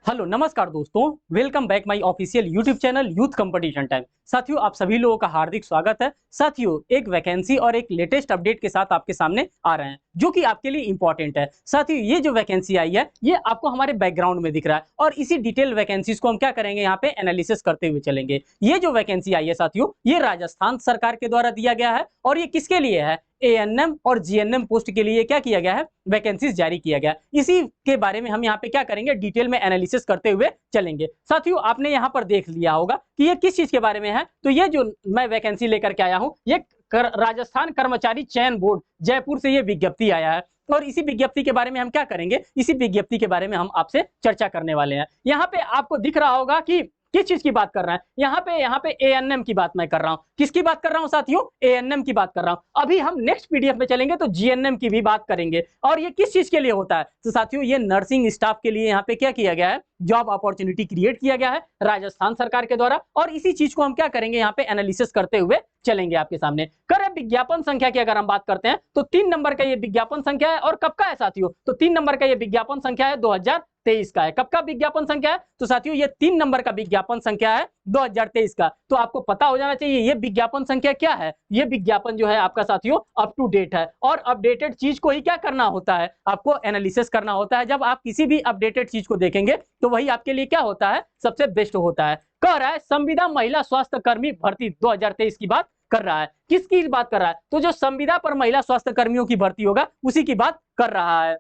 Hello नमस्कार दोस्तों, welcome back my official YouTube channel youth competition time. साथियों, आप सभी लोगों का हार्दिक स्वागत है। साथियों, एक वैकेंसी और एक लेटेस्ट अपडेट के साथ आपके सामने आ रहे हैं जो कि आपके लिए इंपॉर्टेंट है। साथियों, ये जो वैकेंसी आई है ये आपको हमारे बैकग्राउंड में दिख रहा है और इसी डिटेल वैकेंसीज को हम क्या करेंगे, यहाँ पे एनालिसिस करते हुए चलेंगे। ये जो वैकेंसी आई है साथियों, ये राजस्थान सरकार के द्वारा दिया गया है और ये किसके लिए है? एएनएम और जीएनएम पोस्ट के लिए क्या किया गया है? वैकेंसीज जारी किया गया। इसी के बारे में हम यहाँ पे क्या करेंगे, डिटेल में एनालिसिस करते हुए चलेंगे। साथियों, आपने यहाँ पर देख लिया होगा कि ये किस चीज के बारे में है। तो ये जो मैं वैकेंसी लेकर के आया हूँ, ये राजस्थान कर्मचारी चयन बोर्ड जयपुर से ये विज्ञप्ति आया है और इसी विज्ञप्ति के बारे में हम क्या करेंगे, इसी विज्ञप्ति के बारे में हम आपसे चर्चा करने वाले हैं। यहाँ पे आपको दिख रहा होगा कि किस चीज की बात कर रहे हैं। यहाँ पे एएनएम की बात मैं कर रहा हूँ। किसकी बात कर रहा हूँ साथियों? एएनएम की बात कर रहा हूँ। अभी हम नेक्स्ट पीडीएफ में चलेंगे तो जीएनएम की भी बात करेंगे। और ये किस चीज के लिए होता है? तो साथियों, ये नर्सिंग स्टाफ के लिए यहाँ पे क्या किया गया है, जॉब अपॉर्चुनिटी क्रिएट किया गया है राजस्थान सरकार के द्वारा। और इसी चीज को हम क्या करेंगे, यहाँ पे एनालिसिस करते हुए चलेंगे आपके सामने। कर विज्ञापन संख्या की अगर हम बात करते हैं तो 3 नंबर का ये विज्ञापन संख्या है। और कब का है साथियों? तो 3 नंबर का ये विज्ञापन संख्या है 2023 का है। कब का विज्ञापन संख्या है? तो साथियों, ये 3 नंबर का विज्ञापन संख्या है 2023 का। तो आपको पता हो जाना चाहिए ये विज्ञापन संख्या क्या है। ये विज्ञापन जो है आपका साथियों अप टू डेट है और अपडेटेड चीज को ही क्या करना होता है, आपको एनालिसिस करना होता है। जब आप किसी भी अपडेटेड चीज को देखेंगे तो वही आपके लिए क्या होता है, सबसे बेस्ट होता है। कह रहा है संविदा महिला स्वास्थ्य कर्मी भर्ती 2023 की बात कर रहा है। किसकी बात कर रहा है? तो जो संविदा पर महिला स्वास्थ्य कर्मियों की भर्ती होगा उसी की बात कर रहा है।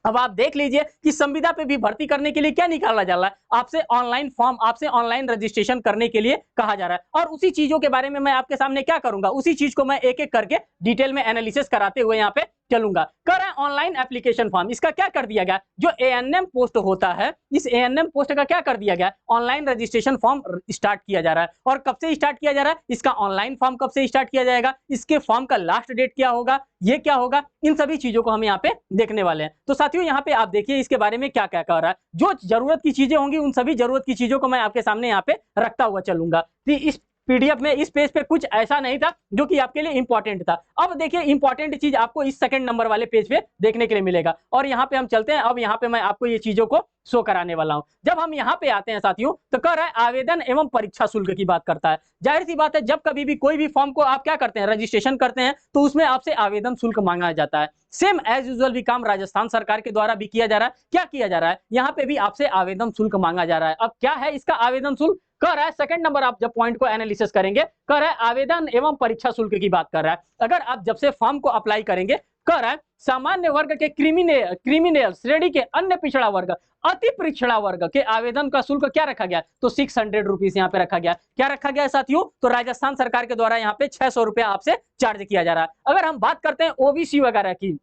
अब आप देख लीजिए कि संविदा पे भी भर्ती करने के लिए क्या निकाला जा रहा है, आपसे ऑनलाइन फॉर्म, आपसे ऑनलाइन रजिस्ट्रेशन करने के लिए कहा जा रहा है। और उसी चीजों के बारे में मैं आपके सामने क्या करूंगा, उसी चीज को मैं एक एक करके डिटेल में एनालिसिस कराते हुए यहाँ पे चलूंगा। कर रहा है ऑनलाइन एप्लीकेशन फॉर्म, इसका क्या कर दिया गया, जो एएनएम पोस्ट होता है इस एएनएम पोस्ट का क्या कर दिया गया, ऑनलाइन रजिस्ट्रेशन फॉर्म स्टार्ट किया जा रहा है। और कब से स्टार्ट किया जा रहा है, इसका ऑनलाइन फॉर्म कब से स्टार्ट किया जाएगा, इसके फॉर्म का लास्ट डेट क्या होगा, ये क्या होगा, इन सभी चीजों को हम यहाँ पे देखने वाले हैं। तो साथियों, यहाँ पे आप देखिए इसके बारे में क्या क्या कह रहा है। जो जरूरत की चीजें होंगी उन सभी जरूरत की चीजों को मैं आपके सामने यहाँ पे रखता हुआ चलूंगा। इस पीडीएफ में इस पेज पे कुछ ऐसा नहीं था जो कि आपके लिए इंपॉर्टेंट था। अब देखिए इंपॉर्टेंट चीज आपको इस सेकंड नंबर वाले पेज पे देखने के लिए मिलेगा। और यहाँ पे हम चलते हैं। अब यहाँ पे मैं आपको ये चीजों को शो कराने वाला हूं। जब हम यहाँ पे आते हैं साथियों तो कह रहा है आवेदन एवं परीक्षा शुल्क की बात करता है। जाहिर सी बात है, जब कभी भी कोई भी फॉर्म को आप क्या करते हैं, रजिस्ट्रेशन करते हैं, तो उसमें आपसे आवेदन शुल्क मांगा जाता है। सेम एज यूजुअल भी काम राजस्थान सरकार के द्वारा भी किया जा रहा है। क्या किया जा रहा है, यहाँ पे भी आपसे आवेदन शुल्क मांगा जा रहा है। अब क्या है इसका आवेदन शुल्क? कह रहा है सेकंड नंबर, आप जब पॉइंट को एनालिसिस करेंगे, कह रहा है आवेदन एवं परीक्षा शुल्क की बात कर रहा है। अगर आप जब से फॉर्म को अप्लाई करेंगे, कह रहा है सामान्य वर्ग के क्रिमिनल श्रेणी के अन्य पिछड़ा वर्ग, अति पिछड़ा वर्ग के आवेदन का शुल्क क्या रखा गया, तो 600 रुपीज यहाँ पे रखा गया। क्या रखा गया है साथियों? तो राजस्थान सरकार के द्वारा यहाँ पे 600 रुपया आपसे चार्ज किया जा रहा है। अगर हम बात करते हैं ओबीसी वगैरह की,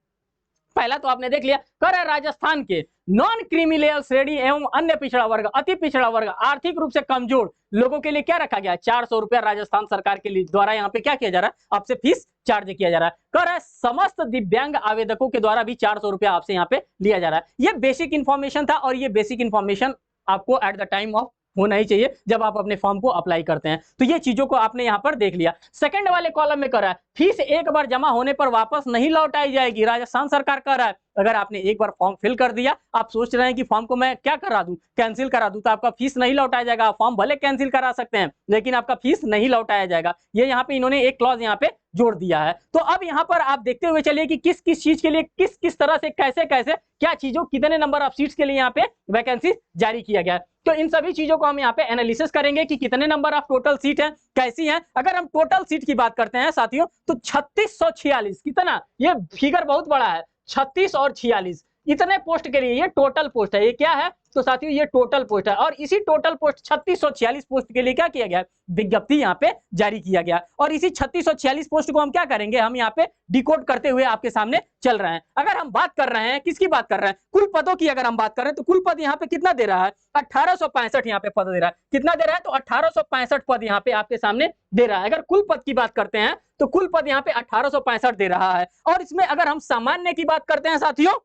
पहला तो आपने देख लिया, कर है राजस्थान के नॉन क्रिमिनल श्रेणी एवं अन्य पिछड़ा वर्ग, अति पिछड़ा वर्ग, आर्थिक रूप से कमजोर लोगों के लिए क्या रखा गया, 400 रुपया राजस्थान सरकार के लिए द्वारा यहाँ पे क्या किया जा रहा है, आपसे फीस चार्ज किया जा रहा है। कर है समस्त दिव्यांग आवेदकों के द्वारा भी 400 रुपया आपसे यहाँ पे लिया जा रहा है। ये बेसिक इंफॉर्मेशन था और ये बेसिक इंफॉर्मेशन आपको एट द टाइम ऑफ होना ही चाहिए जब आप अपने फॉर्म को अप्लाई करते हैं। तो ये चीजों को आपने यहां पर देख लिया। सेकंड वाले कॉलम में कर रहा है फीस एक बार जमा होने पर वापस नहीं लौटाई जाएगी। राजस्थान सरकार कर रहा है अगर आपने एक बार फॉर्म फिल कर दिया, आप सोच रहे हैं कि फॉर्म को मैं क्या करा दूं, कैंसिल करा दूं, तो आपका फीस नहीं लौटाया जाएगा। आप फॉर्म भले कैंसिल करा सकते हैं लेकिन आपका फीस नहीं लौटाया जाएगा। ये यहाँ पे इन्होंने एक क्लॉज यहाँ पे जोड़ दिया है। तो अब यहाँ पर आप देखते हुए चलिए कि किस किस चीज के लिए, किस किस तरह से, कैसे कैसे, क्या चीजों, कितने नंबर ऑफ सीट्स के लिए यहाँ पे वैकेंसी जारी किया गया है। तो इन सभी चीजों को हम यहाँ पे एनालिसिस करेंगे कि कितने नंबर ऑफ टोटल सीट है, कैसी है। अगर हम टोटल सीट की बात करते हैं साथियों तो 3646, कितना, ये फिगर बहुत बड़ा है, 36 और 46 इतने पोस्ट के लिए ये टोटल पोस्ट है। ये क्या है, तो साथियों ये टोटल पोस्ट है। और इसी टोटल पोस्ट 3646 पोस्ट के लिए क्या किया गया, विज्ञप्ति यहाँ पे जारी किया गया। और इसी 3646 पोस्ट को हम क्या करेंगे, हम यहाँ पे डिकोड करते हुए आपके सामने चल रहे हैं। अगर हम बात कर रहे हैं, किसकी बात कर रहे हैं, कुल पदों की अगर हम बात कर रहे हैं तो कुल पद यहाँ पे कितना दे रहा है, 1865 यहाँ पे पद दे रहा है। कितना दे रहा है, तो 1865 पद यहाँ पे आपके सामने दे रहा है। अगर कुल पद की बात करते हैं तो कुल पद यहाँ पे 1865 दे रहा है। और इसमें अगर हम सामान्य की बात करते हैं साथियों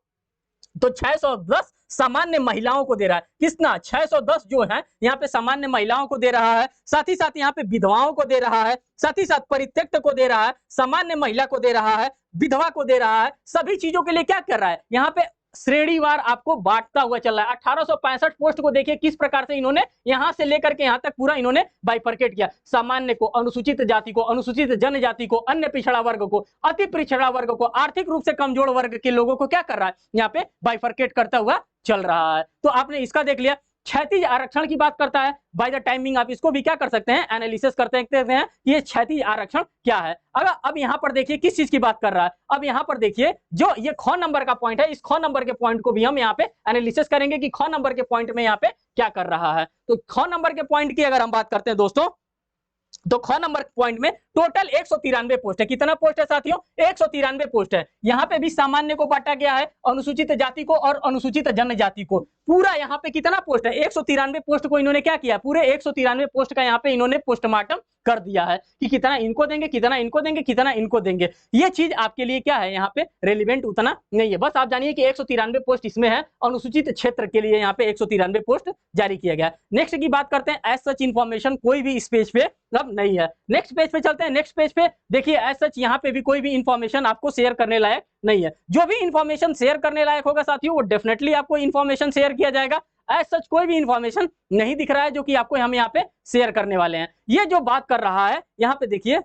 तो 610 सामान्य महिलाओं को दे रहा है। कितना, 610 जो है यहाँ पे सामान्य महिलाओं को दे रहा है। साथ ही साथ यहाँ पे विधवाओं को दे रहा है, साथ ही साथ परित्यक्त को दे रहा है, सामान्य महिला को दे रहा है, विधवा को दे रहा है। सभी चीजों के लिए क्या कर रहा है, यहाँ पे श्रेणीवार आपको बांटता हुआ चल रहा है। 1865 पोस्ट को देखिए किस प्रकार से इन्होंने यहां से लेकर के यहां तक पूरा इन्होंने बाइफरकेट किया। सामान्य को, अनुसूचित जाति को, अनुसूचित जनजाति को, अन्य पिछड़ा वर्ग को, अति पिछड़ा वर्ग को, आर्थिक रूप से कमजोर वर्ग के लोगों को क्या कर रहा है, यहाँ पे बाइफरकेट करता हुआ चल रहा है। तो आपने इसका देख लिया। क्षैतिज आरक्षण की बात करता है। बाय द टाइमिंग आप इसको भी क्या कर सकते हैं, एनालिसिस करते हैं कि ये क्षैतिज आरक्षण क्या है। अगर अब यहां पर देखिए किस चीज की बात कर रहा है। अब यहां पर देखिए जो ये ख नंबर का पॉइंट है, इस ख नंबर के पॉइंट को भी हम यहाँ पे एनालिसिस करेंगे कि ख नंबर के पॉइंट में यहाँ पे क्या कर रहा है। तो ख नंबर के पॉइंट की अगर हम बात करते हैं दोस्तों, तो ख नंबर पॉइंट में टोटल 193 पोस्ट है। कितना पोस्ट है साथियों, 193 पोस्ट है। यहां पे भी सामान्य को बांटा गया है, अनुसूचित जाति को और अनुसूचित जनजाति को। पूरा यहाँ पे कितना पोस्ट है, 193 पोस्ट को इन्होंने क्या किया, पूरे 193 पोस्ट का यहाँ पे इन्होंने पोस्टमार्टम कर दिया है कि कितना इनको देंगे, कितना इनको देंगे, कितना इनको देंगे। ये चीज आपके लिए क्या है, यहाँ पे रेलिवेंट उतना नहीं है। बस आप जानिए कि 193 पोस्ट इसमें है, अनुसूचित क्षेत्र के लिए यहाँ पे 193 पोस्ट जारी किया गया। नेक्स्ट की बात करते हैं, एज सच इंफॉर्मेशन कोई भी इस पेज पे अब नहीं है। नेक्स्ट पेज पे चलते हैं। नेक्स्ट पेज पे देखिए एज सच यहाँ पे भी कोई भी इंफॉर्मेशन आपको शेयर करने लायक नहीं है। जो भी इंफॉर्मेशन शेयर करने लायक होगा साथियों, वो डेफिनेटली आपको इंफॉर्मेशन शेयर किया जाएगा। एज सच कोई भी इंफॉर्मेशन नहीं दिख रहा है जो कि आपको हम यहाँ पे शेयर करने वाले हैं। ये जो बात कर रहा है यहाँ पे देखिए,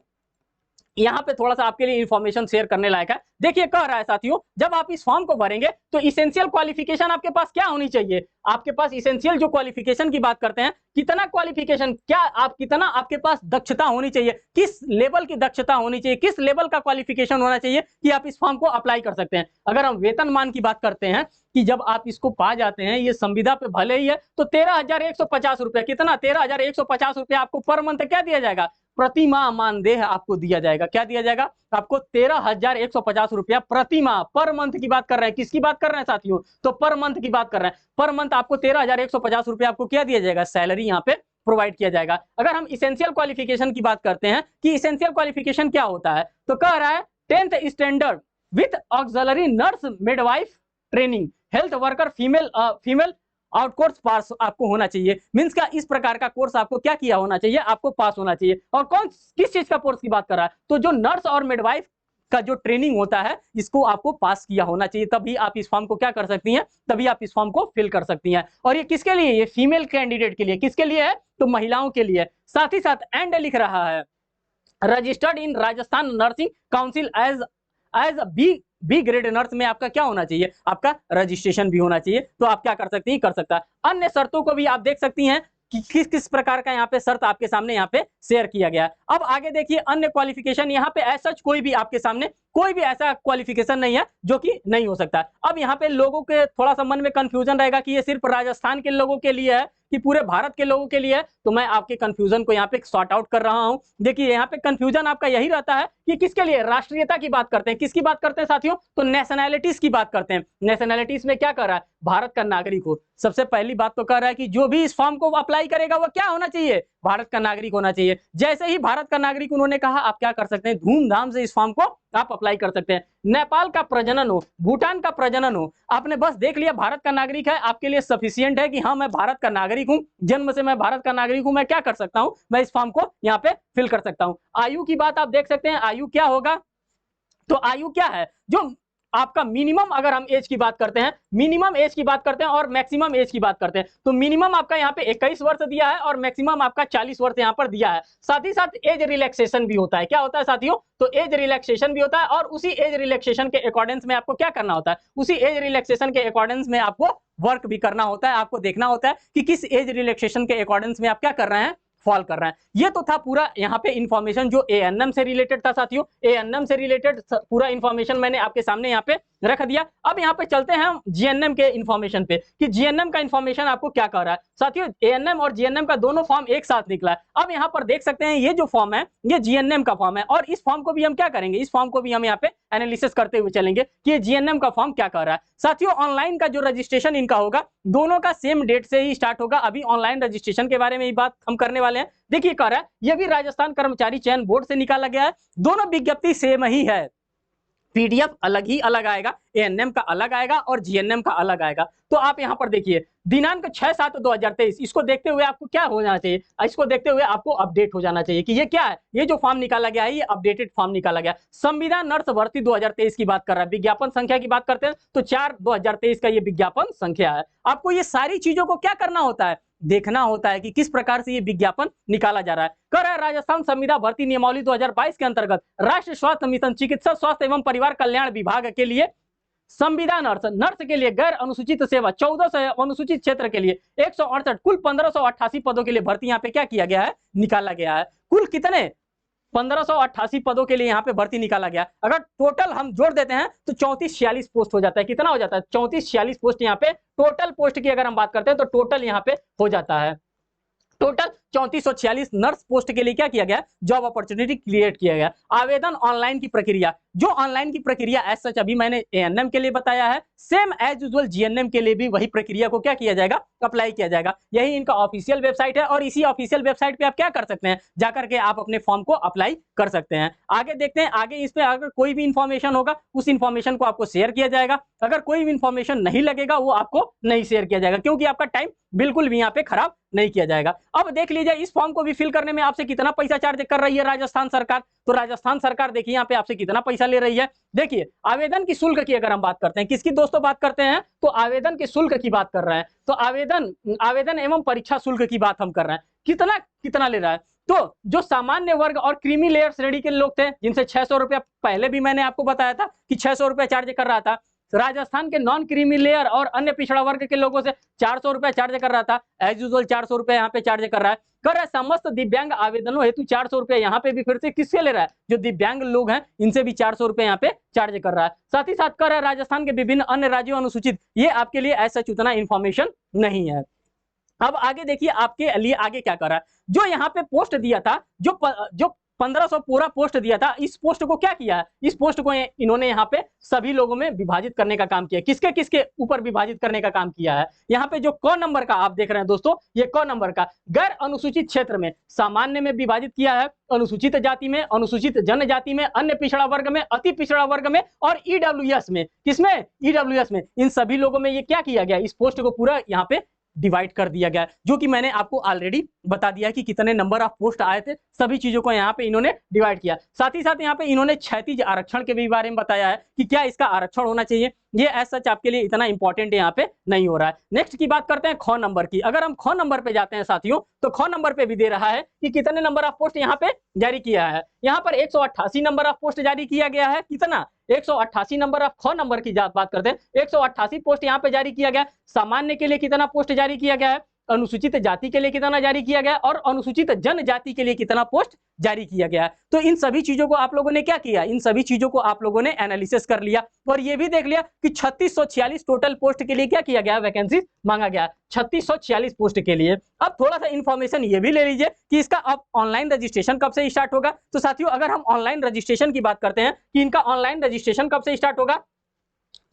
यहाँ पे थोड़ा सा आपके लिए इंफॉर्मेशन शेयर करने लायक है। देखिए कह रहा है साथियों, जब आप इस फॉर्म को भरेंगे तो इसेंशियल क्वालिफिकेशन आपके पास क्या होनी चाहिए। आपके पास इसेंशियल जो क्वालिफिकेशन की बात करते हैं, कितना क्वालिफिकेशन, क्या आप कितना आपके पास दक्षता होनी चाहिए, किस लेवल की दक्षता होनी चाहिए, किस लेवल का क्वालिफिकेशन होना चाहिए कि आप इस फॉर्म को अप्लाई कर सकते हैं। अगर हम वेतनमान की बात करते हैं कि जब आप इसको पा जाते हैं, ये संविदा पे भले ही है, तो 13,150 रुपया, कितना 13,150 रुपया आपको पर मंथ क्या दिया जाएगा, प्रति माह मानदेय आपको दिया जाएगा। क्या दिया जाएगा आपको, 13,150 रुपया प्रति माह, पर मंथ की बात कर रहे हैं। किसकी बात कर रहे हैं साथियों, तो पर मंथ की बात कर रहे हैं। पर मंथ आपको 13,150 रुपया आपको क्या दिया जाएगा, सैलरी यहाँ पे प्रोवाइड किया जाएगा। अगर हम इसेंशियल क्वालिफिकेशन की बात करते हैं कि इसेंशियल क्वालिफिकेशन क्या होता है, तो कह रहा है 10th standard with auxiliary nurse midwife training, health worker female आउटकोर्स पास आपको होना चाहिए। मींस का इस प्रकार का कोर्स आपको क्या किया होना चाहिए, आपको पास होना चाहिए। और कौन किस चीज का कोर्स की बात कर रहा है, तो जो नर्स और मिडवाइफ का जो ट्रेनिंग होता है, इसको आपको पास किया होना चाहिए, तभी आप इस फॉर्म को क्या कर सकती हैं, तभी आप इस फॉर्म को फिल कर सकती हैं। और ये किसके लिए, ये फीमेल कैंडिडेट के लिए, किसके लिए है, तो महिलाओं के लिए। साथ ही साथ एंड लिख रहा है, registered in Rajasthan nursing council as B grade nurse में आपका क्या होना चाहिए, आपका रजिस्ट्रेशन भी होना चाहिए। तो आप क्या कर सकती हैं, कर सकता है। अन्य शर्तों को भी आप देख सकती हैं कि किस किस प्रकार का यहाँ पे शर्त आपके सामने यहाँ पे शेयर किया गया है। अब आगे देखिए अन्य क्वालिफिकेशन, यहाँ पे ऐसा कोई भी आपके सामने कोई भी ऐसा क्वालिफिकेशन नहीं है जो कि नहीं हो सकता। अब यहाँ पे लोगों के थोड़ा सा मन में कंफ्यूजन रहेगा कि ये सिर्फ राजस्थान के लोगों के लिए है कि पूरे भारत के लोगों के लिए है। तो मैं आपके कंफ्यूजन को यहाँ पे सॉर्ट आउट कर रहा हूं। देखिए यहाँ पे कंफ्यूजन आपका यही रहता है कि किसके लिए, राष्ट्रीयता की बात करते हैं। किसकी बात करते हैं साथियों, तो नेशनैलिटीज की बात करते हैं। नेशनैलिटीज में क्या कर रहा है, भारत का नागरिक हो। सबसे पहली बात तो कह रहा है कि जो भी इस फॉर्म को अप्लाई करेगा वो क्या होना चाहिए, भारत का नागरिक होना चाहिए। जैसे ही भारत का नागरिक उन्होंने कहा, आप क्या कर सकते हैं, धूमधाम से इस फॉर्म को आप अप्लाई कर सकते हैं। नेपाल का प्रजनन हो, भूटान का प्रजनन हो, आपने बस देख लिया भारत का नागरिक है, आपके लिए सफिशिएंट है कि हाँ मैं भारत का नागरिक हूं, जन्म से मैं भारत का नागरिक हूं, मैं क्या कर सकता हूं, मैं इस फॉर्म को यहाँ पे फिल कर सकता हूं। आयु की बात आप देख सकते हैं, आयु क्या होगा, तो आयु क्या है, जो आपका मिनिमम, अगर हम एज की बात करते हैं, मिनिमम एज की बात करते हैं और मैक्सिमम एज की बात करते हैं, तो मिनिमम आपका यहाँ पे 21 वर्ष दिया है और मैक्सिमम आपका 40 वर्ष यहाँ पर दिया है। साथ ही साथ एज रिलैक्सेशन भी होता है। क्या होता है साथियों, तो एज रिलैक्सेशन भी होता है और उसी एज रिलैक्सेशन के अकॉर्डेंस में आपको क्या करना होता है, उसी एज रिलैक्सेशन के अकॉर्डेंस में आपको वर्क भी करना होता है। आपको देखना होता है कि किस एज रिलैक्सेशन के अकॉर्डेंस में आप क्या कर रहे हैं, फॉल कर रहे हैं। ये तो था पूरा यहाँ पे इंफॉर्मेशन जो एएनएम से रिलेटेड था साथियों। एएनएम से रिलेटेड पूरा इंफॉर्मेशन मैंने आपके सामने यहाँ पे रख दिया। अब यहाँ पे चलते हैं हम जीएनएम के इंफॉर्मेशन पे कि जीएनएम का इंफॉर्मेशन आपको क्या कर रहा है। साथियों एएनएम और जीएनएम का दोनों फॉर्म एक साथ निकला है। अब यहाँ पर देख सकते हैं ये जो फॉर्म है ये जीएनएम का फॉर्म है और इस फॉर्म को भी हम क्या करेंगे, इस फॉर्म को भी हम यहाँ पे एनालिसिस करते हुए चलेंगे कि ये जीएनएम का फॉर्म क्या कर रहा है। साथियों ऑनलाइन का जो रजिस्ट्रेशन इनका होगा दोनों का सेम डेट से ही स्टार्ट होगा। अभी ऑनलाइन रजिस्ट्रेशन के बारे में ही बात हम करने वाले हैं। देखिए कह रहा है ये भी राजस्थान कर्मचारी चयन बोर्ड से निकाला गया है, दोनों विज्ञप्ति सेम ही है। पीडीएफ अलग ही अलग आएगा, एएनएम का अलग आएगा और जीएनएम का अलग आएगा। तो आप यहाँ पर देखिए दिनांक 6/7/2023, इसको देखते हुए आपको क्या हो जाना चाहिए, इसको देखते हुए आपको अपडेट हो जाना चाहिए कि ये क्या है, ये जो फॉर्म निकाला गया है ये अपडेटेड फॉर्म निकाला गया। संविधान नर्स भर्ती 2023 की बात कर रहा है। विज्ञापन संख्या की बात करते हैं तो 4/2023 का ये विज्ञापन संख्या है। आपको ये सारी चीजों को क्या करना होता है, देखना होता है कि किस प्रकार से ये विज्ञापन निकाला जा रहा है। कर रहा है राजस्थान संविदा भर्ती नियमावली 2022 के अंतर्गत राष्ट्रीय स्वास्थ्य मिशन चिकित्सा स्वास्थ्य एवं परिवार कल्याण विभाग के लिए संविदा नर्स के लिए गैर अनुसूचित सेवा 1400 अनुसूचित क्षेत्र के लिए 168 कुल 1588 पदों के लिए भर्ती यहाँ पे क्या किया गया है, निकाला गया है। कुल कितने 1588 पदों के लिए यहाँ पे भर्ती निकाला गया। अगर टोटल हम जोड़ देते हैं तो 3446 पोस्ट हो जाता है। कितना हो जाता है, 3446 पोस्ट यहाँ पे टोटल पोस्ट की अगर हम बात करते हैं तो टोटल यहाँ पे हो जाता है। टोटल 3446 नर्स पोस्ट के लिए क्या किया गया, जॉब अपॉर्चुनिटी क्रिएट किया गया। आवेदन ऑनलाइन की प्रक्रिया, जो ऑनलाइन की प्रक्रिया एज सच अभी मैंने एएनएम के लिए बताया है, सेम एज यूजुअल जीएनएम के लिए भी वही प्रक्रिया को क्या किया जाएगा, अप्लाई किया जाएगा। यही इनका ऑफिशियल वेबसाइट है और इसी ऑफिशियल वेबसाइट पे आप क्या कर सकते हैं, जाकर के आप अपने फॉर्म को अप्लाई कर सकते हैं। आगे देखते हैं, आगे इस पे अगर कोई भी इंफॉर्मेशन होगा उस इंफॉर्मेशन को आपको शेयर किया जाएगा। अगर कोई भी इंफॉर्मेशन नहीं लगेगा वो आपको नहीं शेयर किया जाएगा, क्योंकि आपका टाइम बिल्कुल भी यहाँ पे खराब नहीं किया जाएगा। अब देख लीजिए इस फॉर्म को भी फिल करने में आपसे कितना पैसा चार्ज कर रही है राजस्थान सरकार। तो राजस्थान सरकार देखिए यहाँ पे आपसे कितना पैसा ले रही है। देखिए आवेदन की शुल्क की अगर हम बात करते हैं, किसकी दोस्तों बात करते हैं, तो आवेदन के शुल्क की बात कर रहे हैं। तो आवेदन एवं परीक्षा शुल्क की बात हम कर रहे हैं। कितना कितना ले रहा है, तो जो सामान्य वर्ग और क्रीमी लेयर श्रेणी के लोग थे जिनसे 600 रुपया पहले भी मैंने आपको बताया था कि 600 रुपया चार्ज कर रहा था। राजस्थान के नॉन क्रीमी लेयर और अन्य पिछड़ा वर्ग के लोगों से 400 रुपया चार्ज कर रहा था। एज यूजुअल 400 रुपया यहाँ पे चार्ज कर रहा है। कर रहा है समस्त दिव्यांग आवेदनों हेतु 400 रुपया यहाँ पे भी फिर से किससे ले रहा है, जो दिव्यांग लोग हैं इनसे भी 400 रुपया यहाँ पे चार्ज कर रहा है। साथ ही साथ कर रहा है राजस्थान के विभिन्न अन्य राज्यों अनुसूचित, ये आपके लिए ऐसा उतना इंफॉर्मेशन नहीं है। अब आगे देखिए आपके लिए आगे क्या कर रहा है, जो यहाँ पे पोस्ट दिया था, जो 1500 पूरा पोस्ट दिया था, इस पोस्ट को क्या किया है, इस पोस्ट को इन्होंने यहाँ पे सभी लोगों में विभाजित करने का काम किया। किसके किसके ऊपर विभाजित करने का काम किया है, यहाँ पे जो क नंबर का आप देख रहे हैं दोस्तों, ये क नंबर का गैर अनुसूचित क्षेत्र में सामान्य में विभाजित किया है, अनुसूचित जाति में, अनुसूचित जनजाति में, अन्य पिछड़ा वर्ग में, अति पिछड़ा वर्ग में और ईडब्ल्यूएस में। किसमें, ईडब्ल्यूएस में। इन सभी लोगों में ये क्या किया गया, इस पोस्ट को पूरा यहाँ पे डिवाइड कर दिया गया, जो कि मैंने आपको ऑलरेडी बता दिया कि कितने नंबर ऑफ पोस्ट आए थे। सभी चीजों को यहाँ पे इन्होंने डिवाइड किया। साथ ही साथ यहाँ पे इन्होंने क्षैतिज आरक्षण के भी बारे में बताया है कि क्या इसका आरक्षण होना चाहिए। ये एज सच आपके लिए इतना इंपॉर्टेंट यहाँ पे नहीं हो रहा है। नेक्स्ट की बात करते हैं ख नंबर की। अगर हम ख नंबर पे जाते हैं साथियों, तो ख नंबर पे भी दे रहा है कि कितने नंबर ऑफ पोस्ट यहाँ पे जारी किया है। यहाँ पर 188 नंबर ऑफ पोस्ट जारी किया गया है। कितना, 188 नंबर ऑफ ख नंबर की बात करते हैं, 188 पोस्ट यहाँ पे जारी किया गया। सामान्य के लिए कितना पोस्ट जारी किया गया है, अनुसूचित जाति के लिए कितना जारी किया गया और अनुसूचित जनजाति के लिए कितना पोस्ट जारी किया गया। तो इन सभी चीजों को आप लोगों ने क्या किया, इन सभी चीजों को आप लोगों ने एनालिसिस कर लिया और ये भी देख लिया कि 3646 टोटल पोस्ट के लिए क्या किया गया, वैकेंसी मांगा गया 3646 पोस्ट के लिए। अब थोड़ा सा इंफॉर्मेशन ये भी ले लीजिए कि इसका अब ऑनलाइन रजिस्ट्रेशन कब से स्टार्ट होगा। तो साथियों अगर हम ऑनलाइन रजिस्ट्रेशन की बात करते हैं कि इनका ऑनलाइन रजिस्ट्रेशन कब से स्टार्ट होगा,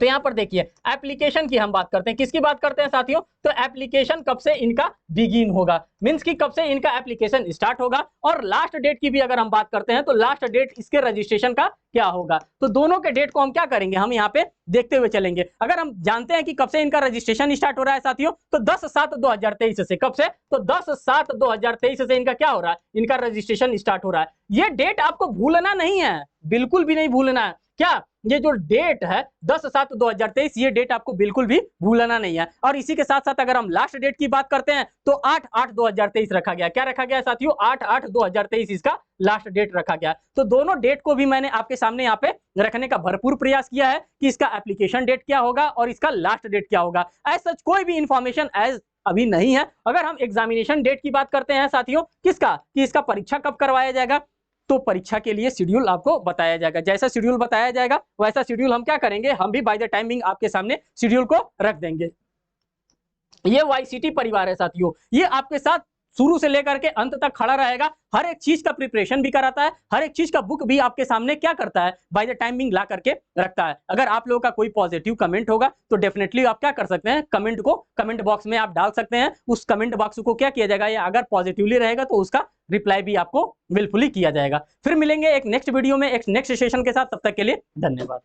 तो यहां पर देखिए एप्लीकेशन की हम बात करते हैं। किसकी बात करते हैं साथियों, तो एप्लीकेशन कब से इनका बिगिन होगा, मींस कि कब से इनका एप्लीकेशन स्टार्ट होगा। और लास्ट डेट की भी अगर हम बात करते हैं तो लास्ट डेट इसके रजिस्ट्रेशन का क्या होगा। तो दोनों के डेट को हम क्या करेंगे, हम यहाँ पे देखते हुए चलेंगे। अगर हम जानते हैं कि कब से इनका रजिस्ट्रेशन स्टार्ट हो रहा है साथियों, तो 10/7/2023 से। कब से, तो 10/7/2023 से इनका क्या हो रहा है, इनका रजिस्ट्रेशन स्टार्ट हो रहा है। ये डेट आपको भूलना नहीं है, बिल्कुल भी नहीं भूलना है। क्या, ये जो डेट है 10/7/2023, ये डेट आपको बिल्कुल भी भूलना नहीं है। और इसी के साथ साथ अगर हम लास्ट डेट की बात करते हैं तो 8/8/2023 रखा गया। क्या रखा गया साथियों, 8/8/2023 इसका लास्ट डेट रखा गया। तो दोनों डेट को भी मैंने आपके सामने यहाँ पे रखने का भरपूर प्रयास किया है कि इसका एप्लीकेशन डेट क्या होगा और इसका लास्ट डेट क्या होगा। एज सच कोई भी इंफॉर्मेशन एज अभी नहीं है। अगर हम एग्जामिनेशन डेट की बात करते हैं साथियों, किसका, कि इसका परीक्षा कब करवाया जाएगा, तो परीक्षा के लिए शेड्यूल आपको बताया जाएगा। जैसा शेड्यूल बताया जाएगा वैसा शेड्यूल हम क्या करेंगे, हम भी बाय द टाइमिंग आपके सामने शेड्यूल को रख देंगे। ये वाईसीटी परिवार है साथियों, ये आपके साथ शुरू से लेकर के अंत तक खड़ा रहेगा, हर एक चीज का प्रिपरेशन भी कराता है, हर एक चीज का बुक भी आपके सामने क्या करता है, बाय द टाइमिंग ला करके रखता है। अगर आप लोगों का कोई पॉजिटिव कमेंट होगा तो डेफिनेटली आप क्या कर सकते हैं, कमेंट को कमेंट बॉक्स में आप डाल सकते हैं। उस कमेंट बॉक्स को क्या किया जाएगा, या अगर पॉजिटिवली रहेगा तो उसका रिप्लाई भी आपको विलफुली किया जाएगा। फिर मिलेंगे एक नेक्स्ट वीडियो में एक नेक्स्ट सेशन के साथ, तब तक के लिए धन्यवाद।